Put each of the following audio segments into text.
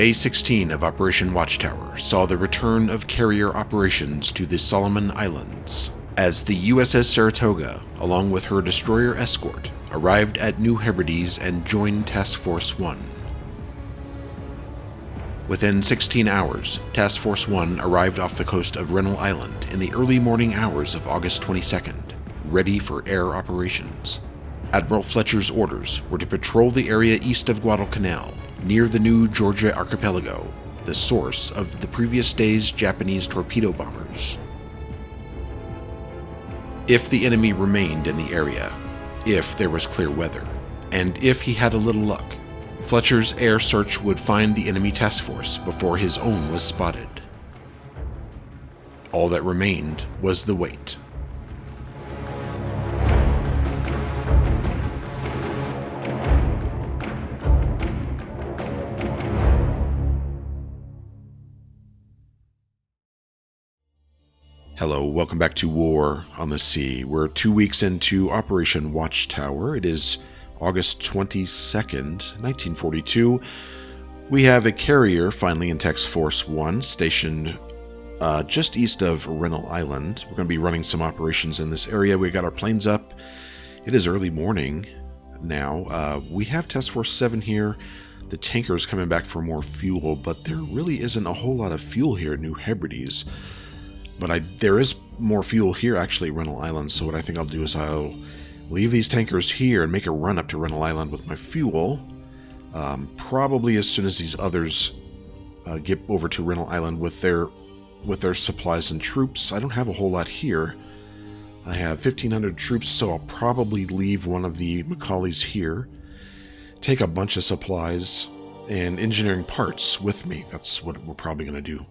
Day 16 of Operation Watchtower saw the return of carrier operations to the Soloman Islands, as the USS Saratoga, along with her destroyer escort, arrived at New Hebrides and joined Task Force 1. Within 16 hours, Task Force 1 arrived off the coast of Guadalcanal Island in the early morning hours of August 22nd, ready for air operations. Admiral Fletcher's orders were to patrol the area east of Guadalcanal, near the New Georgia archipelago, the source of the previous day's Japanese torpedo bombers. If the enemy remained in the area, if there was clear weather, and if he had a little luck, Fletcher's air search would find the enemy task force before his own was spotted. All that remained was the wait. Hello, welcome back to War on the Sea. We're 2 weeks into Operation Watchtower. It is August 22nd, 1942. We have a carrier finally in Task Force 1 stationed just east of Guadalcanal Island. We're going to be running some operations in this area. We got our planes up. It is early morning now. We have Task Force 7 here. The tanker is coming back for more fuel, but there really isn't a whole lot of fuel here at New Hebrides. But there is more fuel here, actually, at Guadalcanal Island, so what I think I'll do is I'll leave these tankers here and make a run up to Guadalcanal Island with my fuel. Probably as soon as these others get over to Guadalcanal Island with their supplies and troops. I don't have a whole lot here. I have 1,500 troops, so I'll probably leave one of the Macaulays here, take a bunch of supplies and engineering parts with me. That's what we're probably going to do.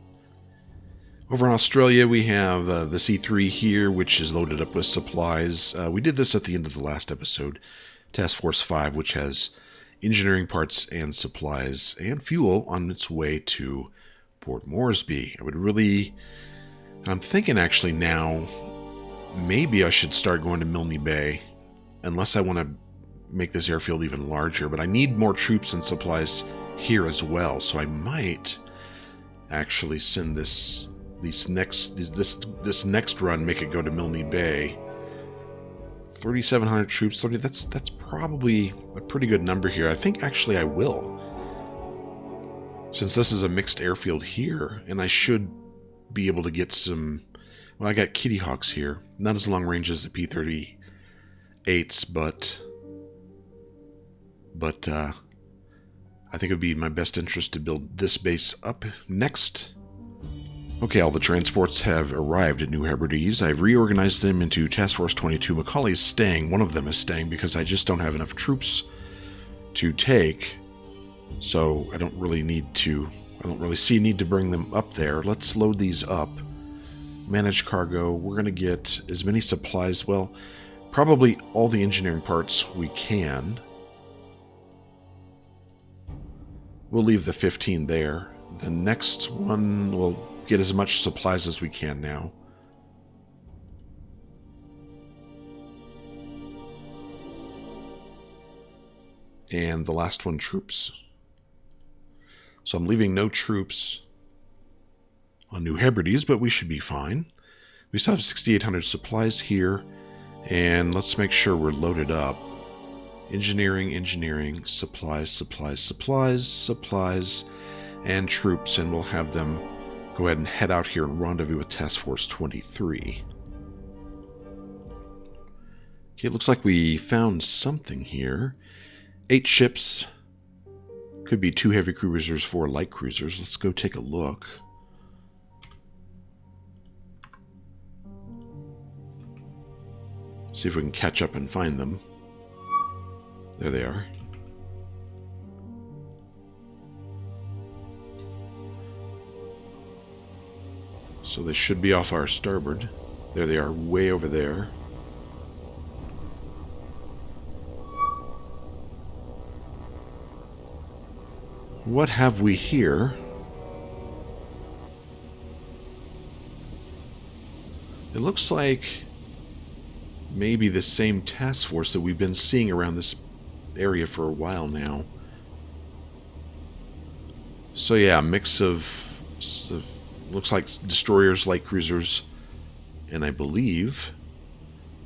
Over in Australia, we have the C3 here, which is loaded up with supplies. We did this at the end of the last episode. Task Force 5, which has engineering parts and supplies and fuel on its way to Port Moresby. I'm thinking actually now, maybe I should start going to Milne Bay, unless I want to make this airfield even larger. But I need more troops and supplies here as well, so I might actually send this next run, make it go to Milne Bay. 3,700 troops. That's probably a pretty good number here. I think actually I will, since this is a mixed airfield here, and I should be able to get some. Well, I got Kitty Hawks here, not as long range as the P-38s, but I think it would be in my best interest to build this base up next. Okay, all the transports have arrived at New Hebrides. I've reorganized them into Task Force 22. Macaulay's staying. One of them is staying because I just don't have enough troops to take. So I don't really see a need to bring them up there. Let's load these up. Manage cargo. We're going to get as many supplies. Well, probably all the engineering parts we can. We'll leave the 15 there. The next one will get as much supplies as we can now. And the last one, troops. So I'm leaving no troops on New Hebrides, but we should be fine. We still have 6,800 supplies here, and let's make sure we're loaded up. Engineering, supplies, and troops, and we'll have them go ahead and head out here and rendezvous with Task Force 23. Okay, it looks like we found something here. 8 ships. Could be 2 heavy cruisers, 4 light cruisers. Let's go take a look. See if we can catch up and find them. There they are. So they should be off our starboard. There they are, way over there. What have we here? It looks like maybe the same task force that we've been seeing around this area for a while now. So yeah, a mix of looks like destroyers, light cruisers, and I believe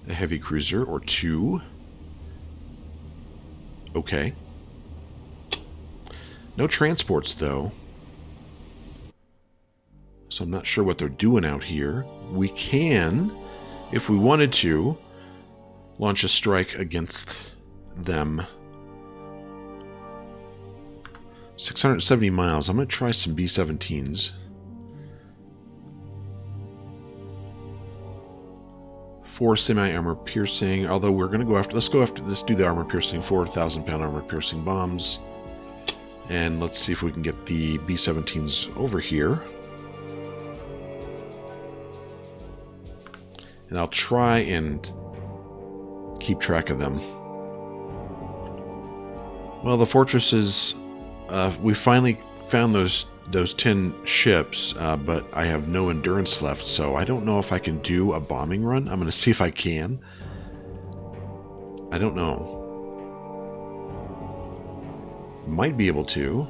a heavy cruiser or two. Okay. No transports, though. So I'm not sure what they're doing out here. We can, if we wanted to, launch a strike against them. 670 miles. I'm going to try some B-17s. 4 semi-armor piercing, although we're going to go after, let's do the armor piercing, 4,000-pound armor piercing bombs. And let's see if we can get the B-17s over here. And I'll try and keep track of them. Well, the fortresses, we finally found those 10 ships, but I have no endurance left, so I don't know if I can do a bombing run. I'm going to see if I can. I don't know. Might be able to.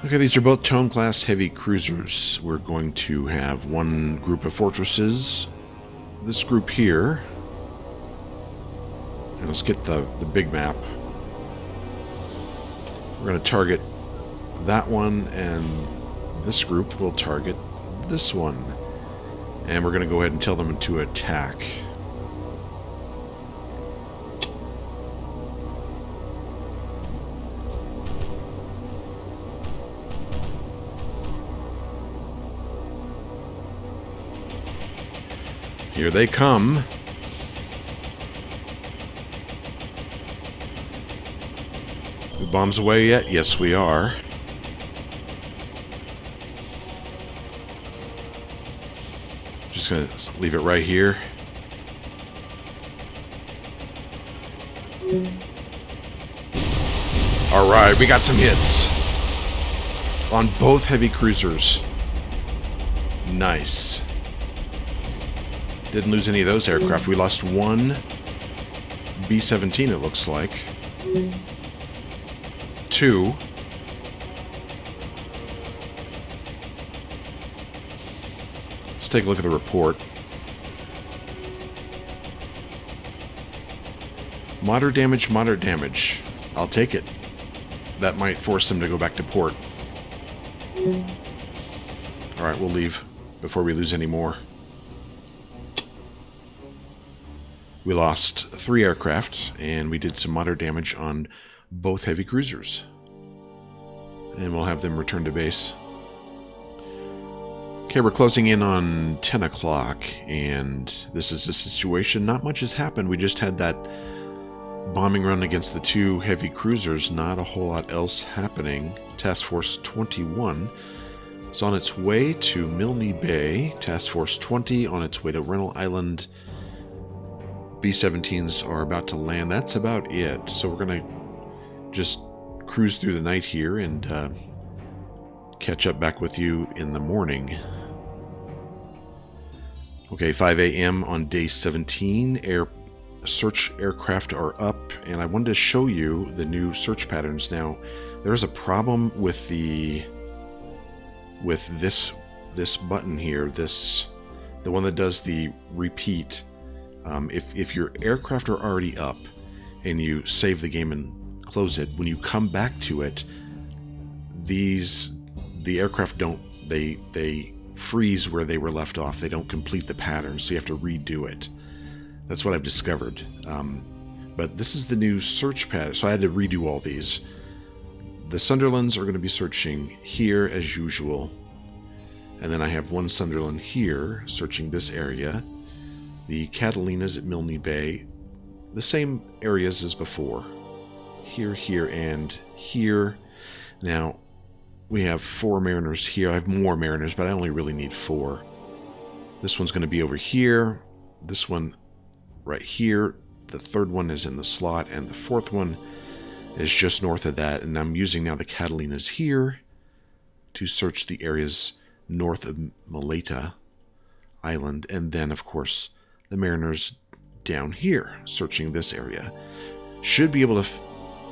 Okay, these are both Tone-class heavy cruisers. We're going to have one group of fortresses. This group here. And let's get the big map. We're going to target that one, and this group will target this one. And we're going to go ahead and tell them to attack. Here they come. The bombs away yet? Yes, we are. Just gonna leave it right here. Alright, we got some hits on both heavy cruisers. Nice. Didn't lose any of those aircraft. We lost one B-17, it looks like. 2. Let's take a look at the report. Moderate damage, moderate damage. I'll take it. That might force them to go back to port. Alright, we'll leave before we lose any more. We lost 3 aircraft, and we did some moderate damage on both heavy cruisers. And we'll have them return to base. Okay, we're closing in on 10 o'clock, and this is the situation. Not much has happened. We just had that bombing run against the 2 heavy cruisers. Not a whole lot else happening. Task Force 21 is on its way to Milne Bay. Task Force 20 on its way to Guadalcanal Island. B-17s are about to land. That's about it. So we're going to just cruise through the night here and catch up back with you in the morning. Okay, 5 a.m. on day 17. Search aircraft are up, and I wanted to show you the new search patterns. Now, there's a problem with this button here. The one that does the repeat. If your aircraft are already up and you save the game and close it, when you come back to it, the aircraft they freeze where they were left off. They don't complete the pattern, so you have to redo it. That's what I've discovered. But this is the new search pattern, so I had to redo all these. The Sunderlands are going to be searching here as usual, and then I have one Sunderland here searching this area. The Catalinas at Milne Bay, the same areas as before. Here, here, and here. Now, we have 4 mariners here. I have more mariners, but I only really need 4. This one's going to be over here. This one right here. The 3rd one is in the slot, and the 4th one is just north of that. And I'm using now the Catalinas here to search the areas north of Maleta. Island, and then, of course, the mariners down here, searching this area. Should be able to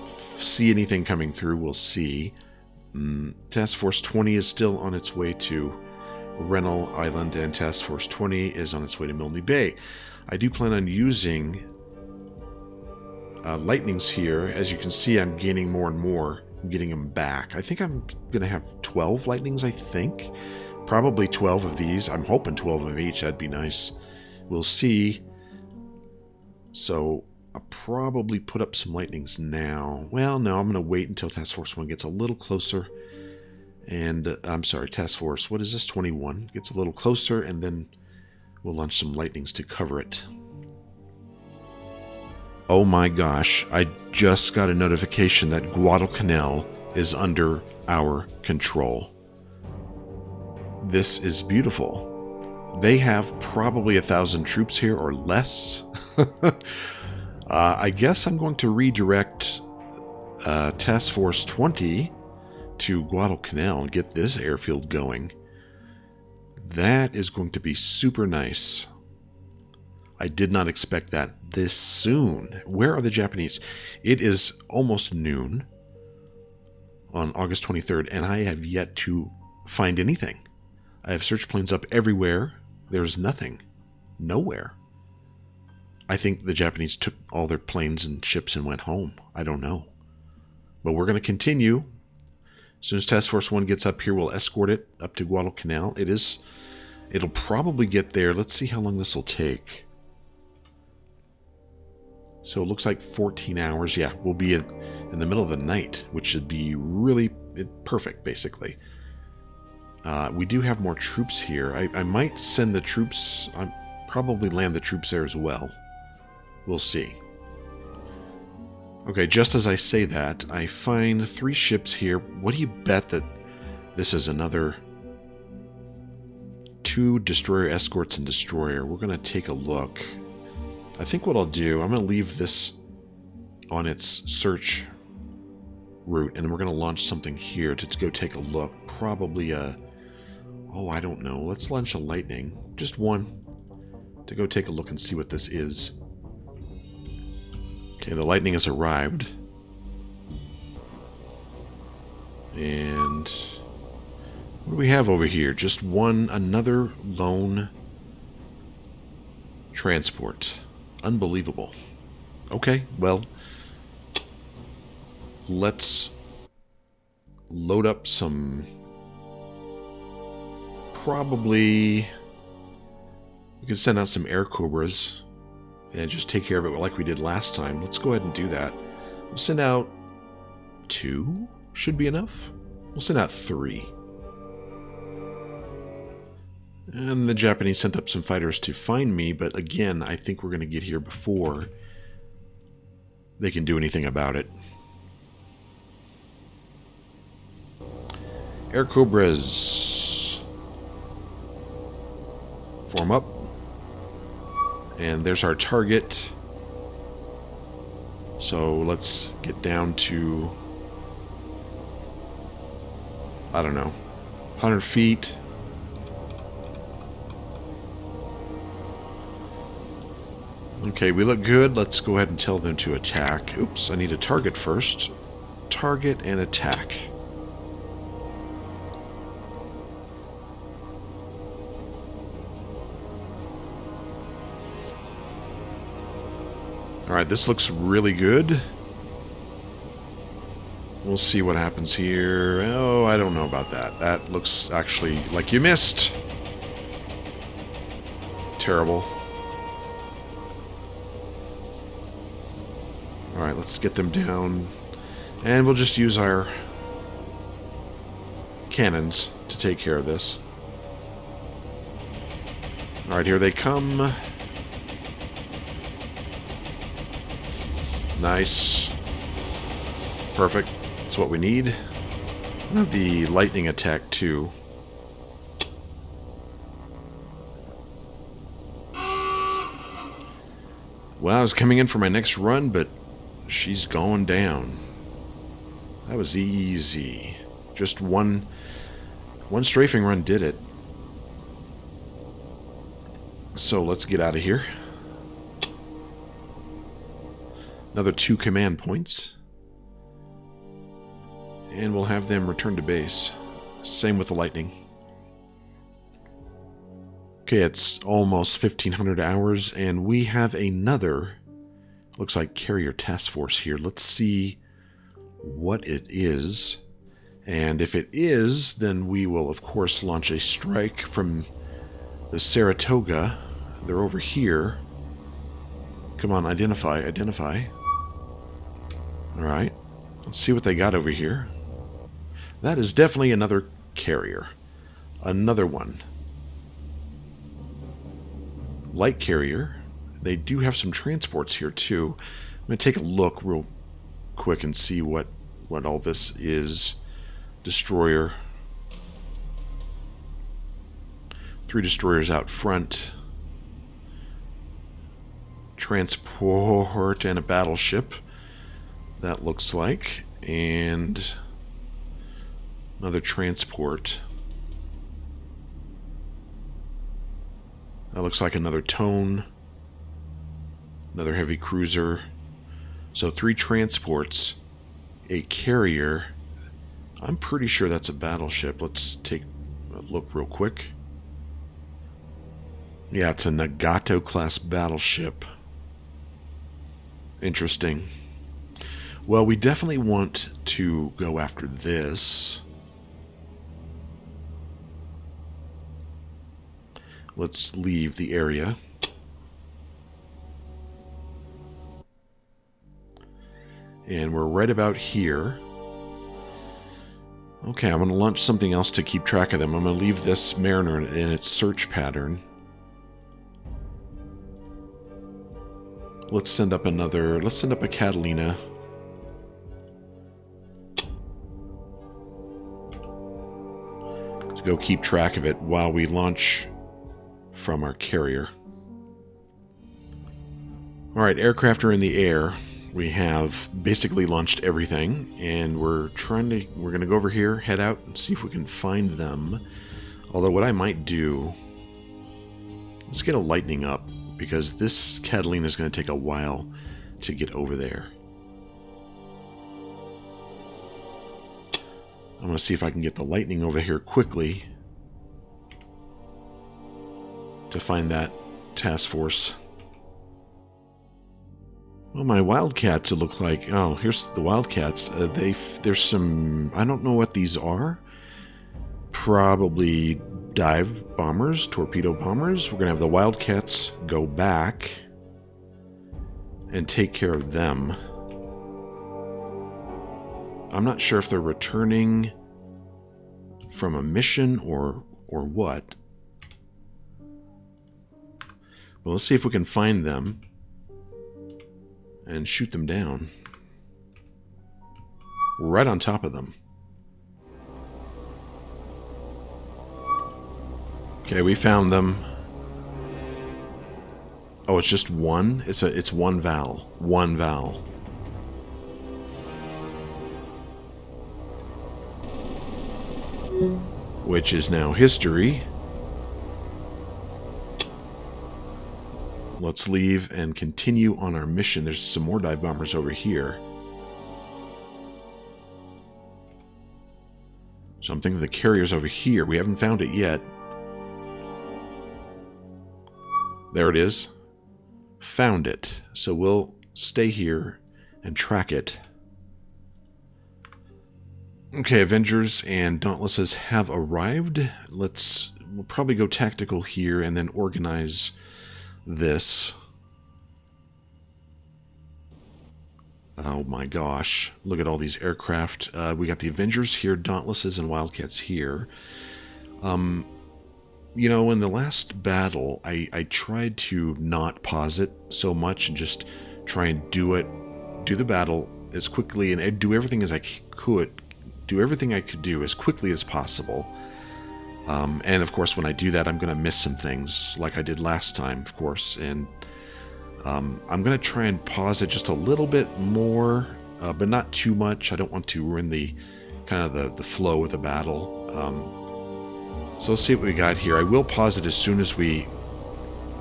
see anything coming through, we'll see. Task Force 20 is still on its way to Guadalcanal Island, and Task Force 20 is on its way to Milne Bay. I do plan on using lightnings here. As you can see, I'm gaining more and more. I'm getting them back. I think I'm going to have 12 lightnings, I think. Probably 12 of these. I'm hoping 12 of each. That'd be nice. We'll see. So I'll probably put up some lightnings now. Well, no, I'm going to wait until Task Force 1 gets a little closer. And, I'm sorry, Task Force, what is this? 21. Gets a little closer, and then we'll launch some lightnings to cover it. Oh my gosh, I just got a notification that Guadalcanal is under our control. This is beautiful. They have probably 1,000 troops here or less. I guess I'm going to redirect Task Force 20 to Guadalcanal and get this airfield going. That is going to be super nice. I did not expect that this soon. Where are the Japanese? It is almost noon on August 23rd, and I have yet to find anything. I have search planes up everywhere. There's nothing. Nowhere. I think the Japanese took all their planes and ships and went home. I don't know. But we're going to continue. As soon as Task Force 1 gets up here, we'll escort it up to Guadalcanal. It'll probably get there. Let's see how long this will take. So it looks like 14 hours. Yeah, we'll be in the middle of the night, which should be really perfect, basically. We do have more troops here. I might send the troops. I'll probably land the troops there as well. We'll see. Okay, just as I say that, I find 3 ships here. What do you bet that this is another 2 destroyer escorts and destroyer? We're going to take a look. I think what I'll do, I'm going to leave this on its search route, and we're going to launch something here to go take a look. Probably a... Oh, I don't know. Let's launch a lightning. Just one. To go take a look and see what this is. Okay, the lightning has arrived. And... what do we have over here? Just another lone transport. Unbelievable. Okay, well... let's load up some... probably... we can send out some air cobras and just take care of it like we did last time. Let's go ahead and do that. We'll send out 2. Should be enough. We'll send out 3. And the Japanese sent up some fighters to find me, but again, I think we're going to get here before they can do anything about it. Air Cobras. Form up. And there's our target. So let's get down to, I don't know, 100 feet. Okay, we look good. Let's go ahead and tell them to attack. Oops, I need a target first. Target and attack. Alright, this looks really good. We'll see what happens here. Oh, I don't know about that. That looks actually like you missed. Terrible. Alright, let's get them down. And we'll just use our cannons to take care of this. Alright, here they come. Nice. Perfect. That's what we need. I have the lightning attack too. Well, I was coming in for my next run, but she's going down. That was easy. Just one strafing run did it. So let's get out of here. Another 2 command points. And we'll have them return to base. Same with the Lightning. Okay, it's almost 1500 hours, and we have another, looks like carrier task force here. Let's see what it is. And if it is, then we will, of course, launch a strike from the Saratoga. They're over here. Come on, identify, identify. Alright, let's see what they got over here. That is definitely another carrier. Another one. Light carrier. They do have some transports here, too. I'm going to take a look real quick and see what all this is. Destroyer. 3 destroyers out front. Transport and a battleship. That looks like. And another transport. That looks like another tone. Another heavy cruiser. So 3 transports. A carrier. I'm pretty sure that's a battleship. Let's take a look real quick. Yeah, it's a Nagato class battleship. Interesting. Well, we definitely want to go after this. Let's leave the area. And we're right about here. Okay, I'm going to launch something else to keep track of them. I'm going to leave this Mariner in its search pattern. Let's send up another... Let's send up a Catalina. To go keep track of it while we launch from our carrier. Alright, aircraft are in the air. We have basically launched everything, and we're going to go over here, head out, and see if we can find them. Although what I might do, let's get a Lightning up, because this Catalina is going to take a while to get over there. I'm going to see if I can get the Lightning over here quickly to find that task force. Well, my Wildcats, it looks like... Oh, here's the Wildcats. There's some... I don't know what these are. Probably dive bombers, torpedo bombers. We're going to have the Wildcats go back and take care of them. I'm not sure if they're returning from a mission or what. Well, let's see if we can find them and shoot them down. We're right on top of them. Okay, we found them. Oh, it's just one? It's one Val. One Val. Which is now history. Let's leave and continue on our mission. There's some more dive bombers over here. So I'm thinking the carrier's over here. We haven't found it yet. There it is. Found it. So we'll stay here and track it. Okay, Avengers and Dauntlesses have arrived. We'll probably go tactical here and then organize this. Oh my gosh. Look at all these aircraft. We got the Avengers here, Dauntlesses and Wildcats here. You know, in the last battle, I tried to not pause it so much and just try and do the battle as quickly and do everything as I could. Do everything I could do as quickly as possible. And of course, when I do that, I'm going to miss some things like I did last time, of course. And I'm going to try and pause it just a little bit more, but not too much. I don't want to ruin the flow of the battle. So let's see what we got here. I will pause it as soon as we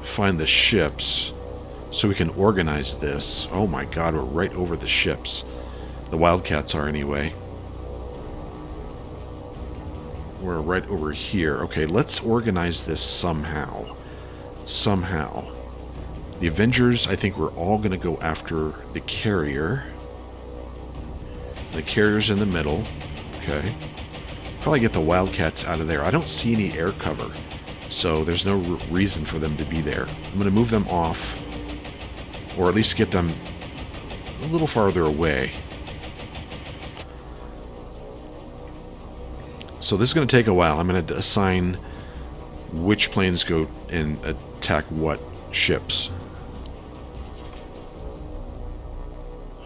find the ships so we can organize this. Oh my god, we're right over the ships. The Wildcats are anyway. We're right over here. Okay, let's organize this somehow. Somehow. The Avengers, I think we're all going to go after the carrier. The carrier's in the middle. Okay. Probably get the Wildcats out of there. I don't see any air cover, so there's no reason for them to be there. I'm going to move them off, or at least get them a little farther away. So this is going to take a while. I'm going to assign which planes go and attack what ships.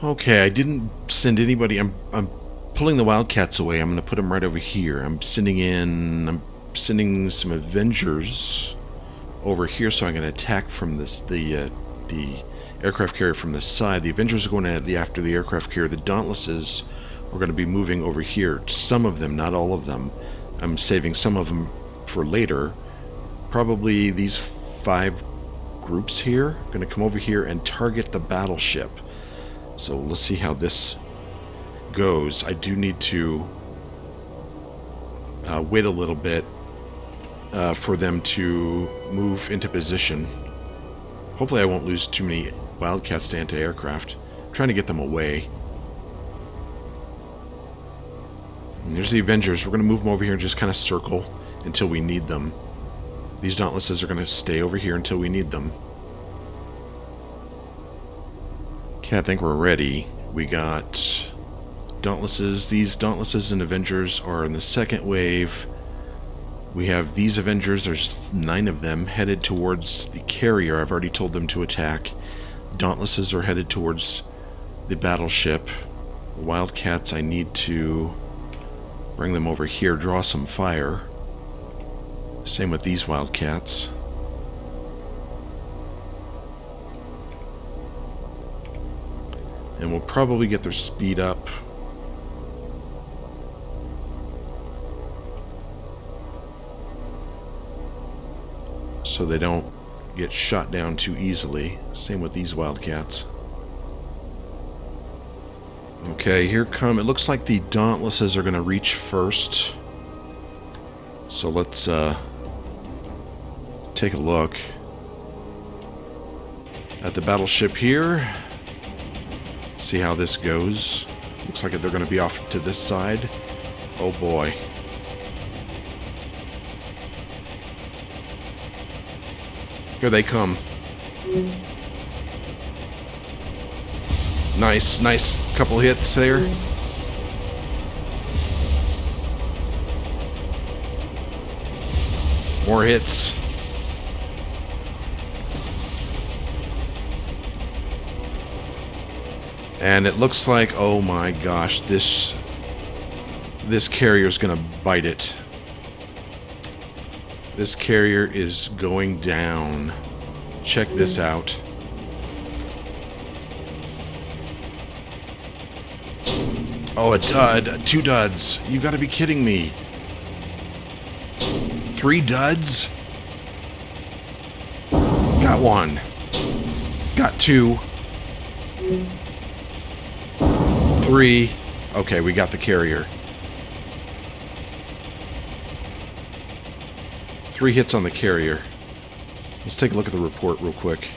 Okay, I didn't send anybody. I'm pulling the Wildcats away. I'm going to put them right over here. I'm sending some Avengers over here, so I'm going to attack from this the aircraft carrier from this side. The Avengers are going after the aircraft carrier. The Dauntlesses are going to be moving over here. Some of them, not all of them. I'm saving some of them for later. Probably these 5 groups here are going to come over here and target the battleship. So let's see how this goes. I do need to wait a little bit for them to move into position. Hopefully I won't lose too many Wildcats to anti-aircraft. I'm trying to get them away. And there's the Avengers. We're going to move them over here and just kind of circle until we need them. These Dauntlesses are going to stay over here until we need them. Okay, I think we're ready. We got Dauntlesses. These Dauntlesses and Avengers are in the second wave. We have these Avengers, there's 9 of them, headed towards the carrier. I've already told them to attack. Dauntlesses are headed towards the battleship. The Wildcats, I need to bring them over here, draw some fire. Same with these Wildcats. And we'll probably get their speed up. So they don't get shot down too easily. Same with these Wildcats. Okay, here come... It looks like the Dauntlesses are going to reach first. So let's take a look at the battleship here. See how this goes. Looks like they're going to be off to this side. Oh boy. Here they come. Nice couple hits there. More hits. And it looks like, oh my gosh, this carrier's gonna bite it. This carrier is going down. Check this out. Oh, a dud. 2 duds. You gotta be kidding me. 3 duds? Got 1. Got 2. 3. Okay, we got the carrier. 3 hits on the carrier. Let's take a look at the report real quick.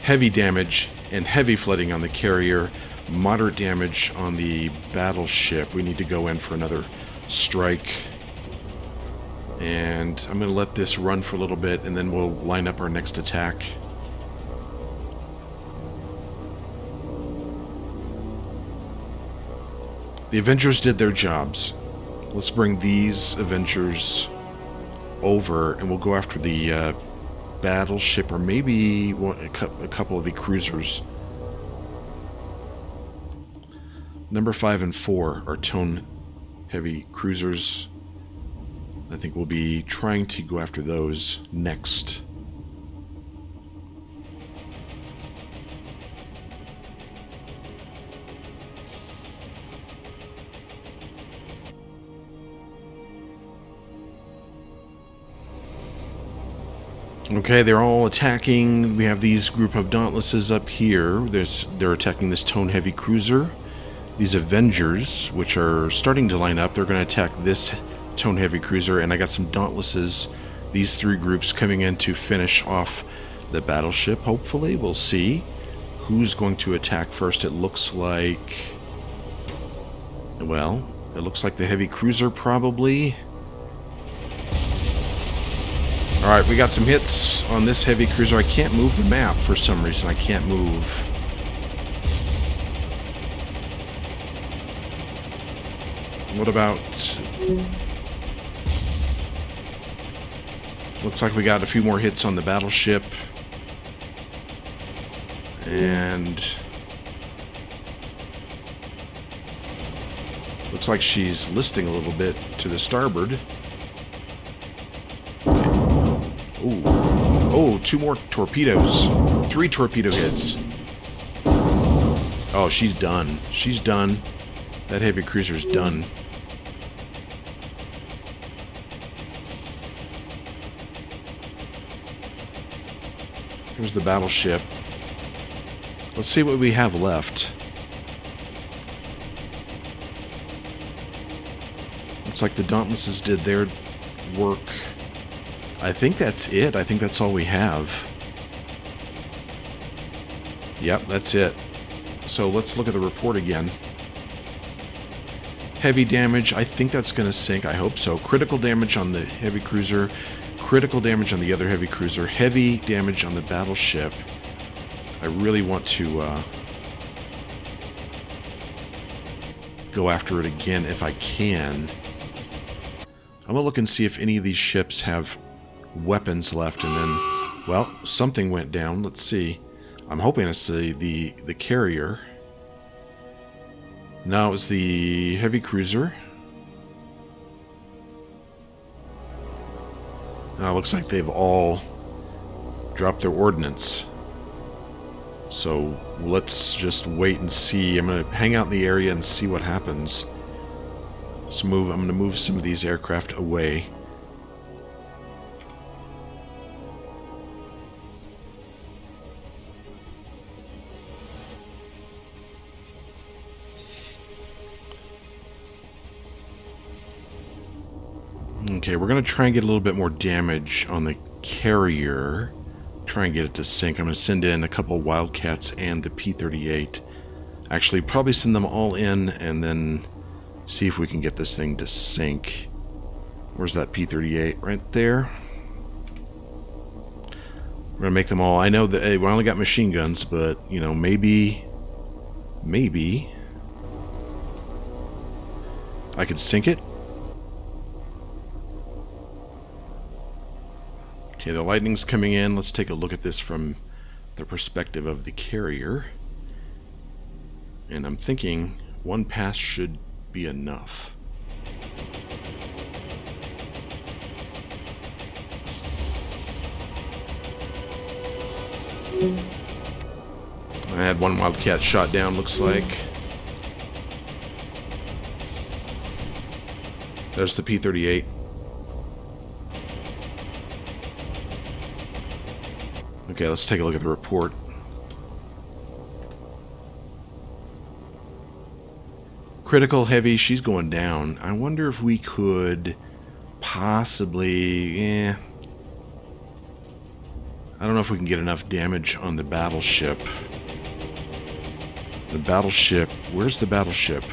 Heavy damage and heavy flooding on the carrier. Moderate damage on the battleship. We need to go in for another strike. And I'm going to let this run for a little bit, and then we'll line up our next attack. The Avengers did their jobs. Let's bring these Avengers over, and we'll go after the battleship, or maybe a couple of the cruisers. Number 5 and 4 are tone-heavy cruisers. I think we'll be trying to go after those next. Okay, they're all attacking. We have these group of Dauntlesses up here. They're attacking this tone heavy cruiser. These Avengers, which are starting to line up, they're going to attack this tone heavy cruiser. And I got some Dauntlesses, these three groups coming in to finish off the battleship, hopefully. We'll see who's going to attack first. It looks like... well, it looks like the heavy cruiser, probably. Alright, we got some hits on this heavy cruiser. I can't move the map for some reason. I can't move. What about... looks like we got a few more hits on the battleship. And... looks like she's listing a little bit to the starboard. Ooh. Oh, 2 more torpedoes. 3 torpedo hits. Oh, she's done. She's done. That heavy cruiser's done. Here's the battleship. Let's see what we have left. Looks like the Dauntlesses did their work. I think that's it. I think that's all we have. Yep, that's it. So let's look at the report again. Heavy damage. I think that's going to sink. I hope so. Critical damage on the heavy cruiser. Critical damage on the other heavy cruiser. Heavy damage on the battleship. I really want to go after it again if I can. I'm going to look and see if any of these ships have weapons left, and then, well, something went down. Let's see. I'm hoping it's the carrier. No, it's the heavy cruiser. Now it looks like they've all dropped their ordnance. So let's just wait and see. I'm going to hang out in the area and see what happens. I'm going to move some of these aircraft away. Okay, we're going to try and get a little bit more damage on the carrier. Try and get it to sink. I'm going to send in a couple of Wildcats and the P-38. Actually, probably send them all in and then see if we can get this thing to sink. Where's that P-38? Right there. We're going to make them all... I know that, hey, we only got machine guns, but, you know, maybe I could sink it. Okay, the lightning's coming in. Let's take a look at this from the perspective of the carrier. And I'm thinking 1 pass should be enough. I had 1 Wildcat shot down, looks like. There's the P-38. Okay, let's take a look at the report. Critical heavy, she's going down. I wonder if we could possibly... I don't know if we can get enough damage on the battleship. The battleship... Where's the battleship?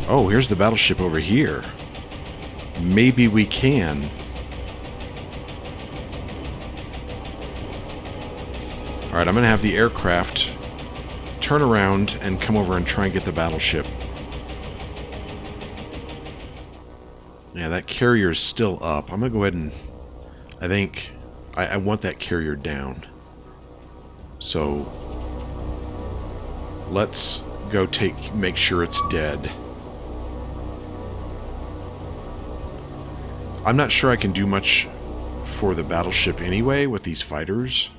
Oh, here's the battleship over here. Maybe we can. Alright, I'm going to have the aircraft turn around and come over and try and get the battleship. Yeah, that carrier is still up. I'm going to go ahead and... I think... I want that carrier down. So... let's go make sure it's dead. I'm not sure I can do much for the battleship anyway with these fighters.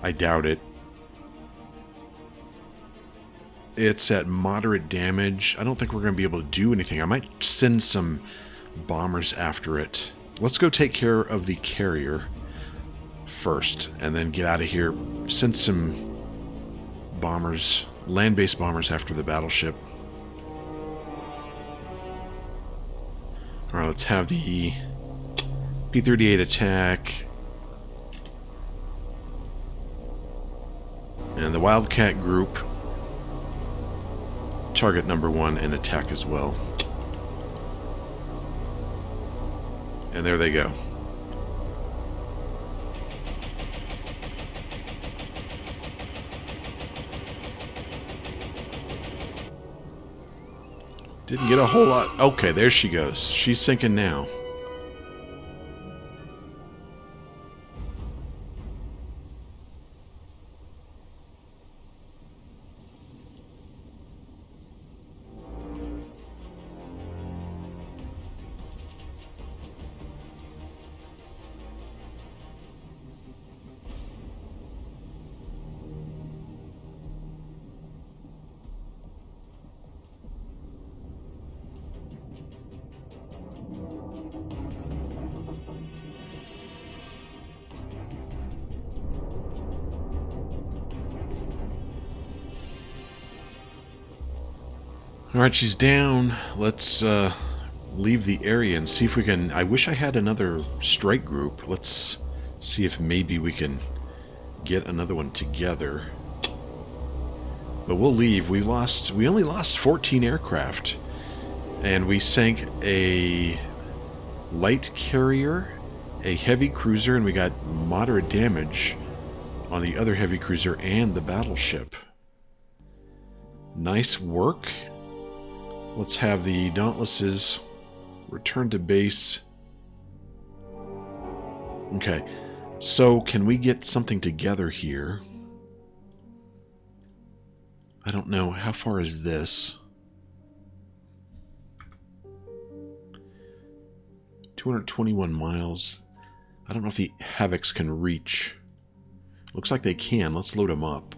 I doubt it. It's at moderate damage. I don't think we're going to be able to do anything. I might send some bombers after it. Let's go take care of the carrier first, and then get out of here. Send some bombers, land-based bombers after the battleship. Alright, let's have the P-38 attack. And the Wildcat group target number 1 and attack as well. And there they go. Didn't get a whole lot. Okay, there she goes. She's sinking now. Alright, she's down. Let's leave the area and see if we can... I wish I had another strike group. Let's see if maybe we can get another one together. But we'll leave. We only lost 14 aircraft. And we sank a light carrier, a heavy cruiser, and we got moderate damage on the other heavy cruiser and the battleship. Nice work. Let's have the Dauntlesses return to base. Okay, so can we get something together here? I don't know. How far is this? 221 miles. I don't know if the Havocs can reach. Looks like they can. Let's load them up.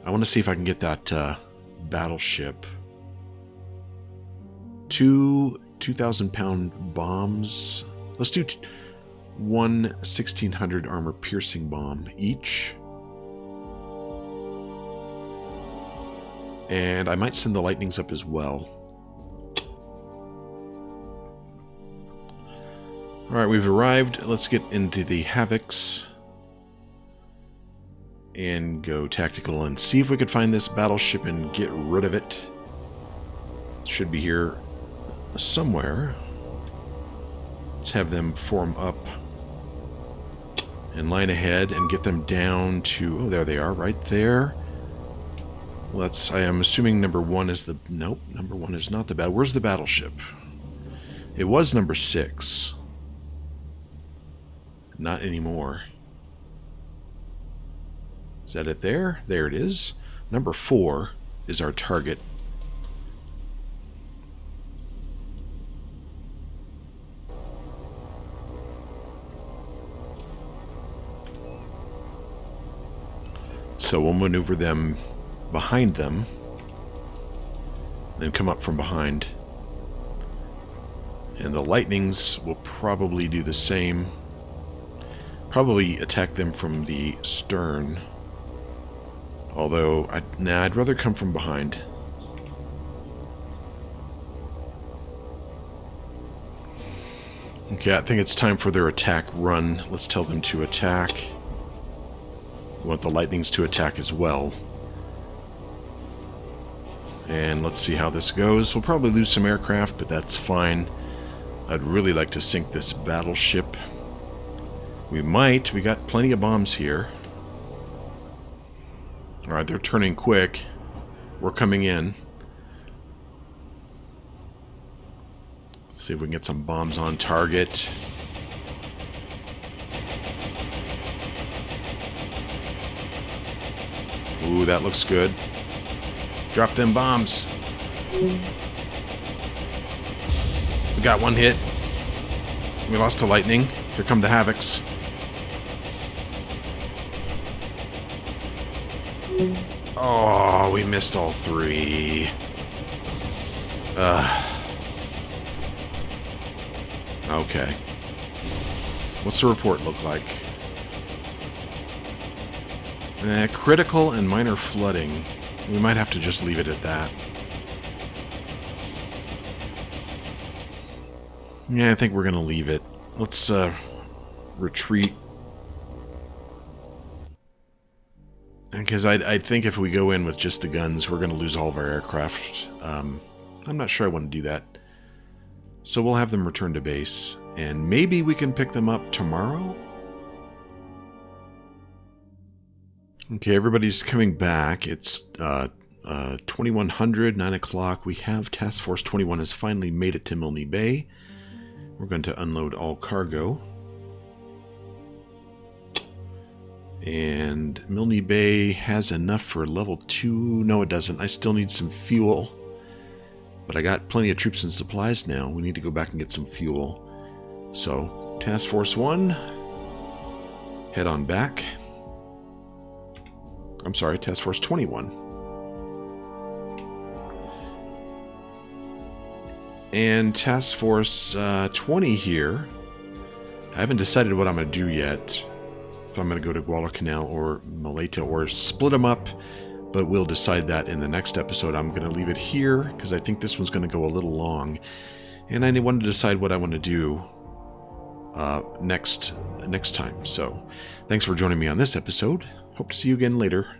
I want to see if I can get that battleship. 2,000-pound bombs. Let's do one 1,600 armor piercing bomb each. And I might send the lightnings up as well. Alright, we've arrived. Let's get into the Havocs and go tactical and see if we can find this battleship and get rid of it. It should be here somewhere. Let's have them form up and line ahead and get them down to... Oh, there they are, right there. I am assuming number 1 is the... Nope, number 1 is not the battle. Where's the battleship? It was number 6. Not anymore. Is that it there? There it is. Number 4 is our target. So we'll maneuver them behind them, then come up from behind. And the lightnings will probably do the same. Probably attack them from the stern. Although, I'd rather come from behind. Okay, I think it's time for their attack run. Let's tell them to attack. We want the lightnings to attack as well. And let's see how this goes. We'll probably lose some aircraft, but that's fine. I'd really like to sink this battleship. We might. We got plenty of bombs here. Alright, they're turning quick. We're coming in. Let's see if we can get some bombs on target. Ooh, that looks good. Drop them bombs. We got one hit. We lost a lightning. Here come the Havocs. Oh, we missed all three. Okay. What's the report look like? Critical and minor flooding. We might have to just leave it at that. Yeah, I think we're going to leave it. Let's retreat. Because I think if we go in with just the guns, we're going to lose all of our aircraft. I'm not sure I want to do that. So we'll have them return to base. And maybe we can pick them up tomorrow? Okay, everybody's coming back. It's 2100, 9 o'clock. We have Task Force 21 has finally made it to Milne Bay. We're going to unload all cargo. And Milne Bay has enough for level 2. No, it doesn't. I still need some fuel. But I got plenty of troops and supplies now. We need to go back and get some fuel. So, Task Force 1, head on back. I'm sorry, Task Force 21. And Task Force 20 here. I haven't decided what I'm going to do yet. If I'm going to go to Guadalcanal or Maleta or split them up. But we'll decide that in the next episode. I'm going to leave it here because I think this one's going to go a little long. And I wanted to decide what I want to do next time. So thanks for joining me on this episode. Hope to see you again later.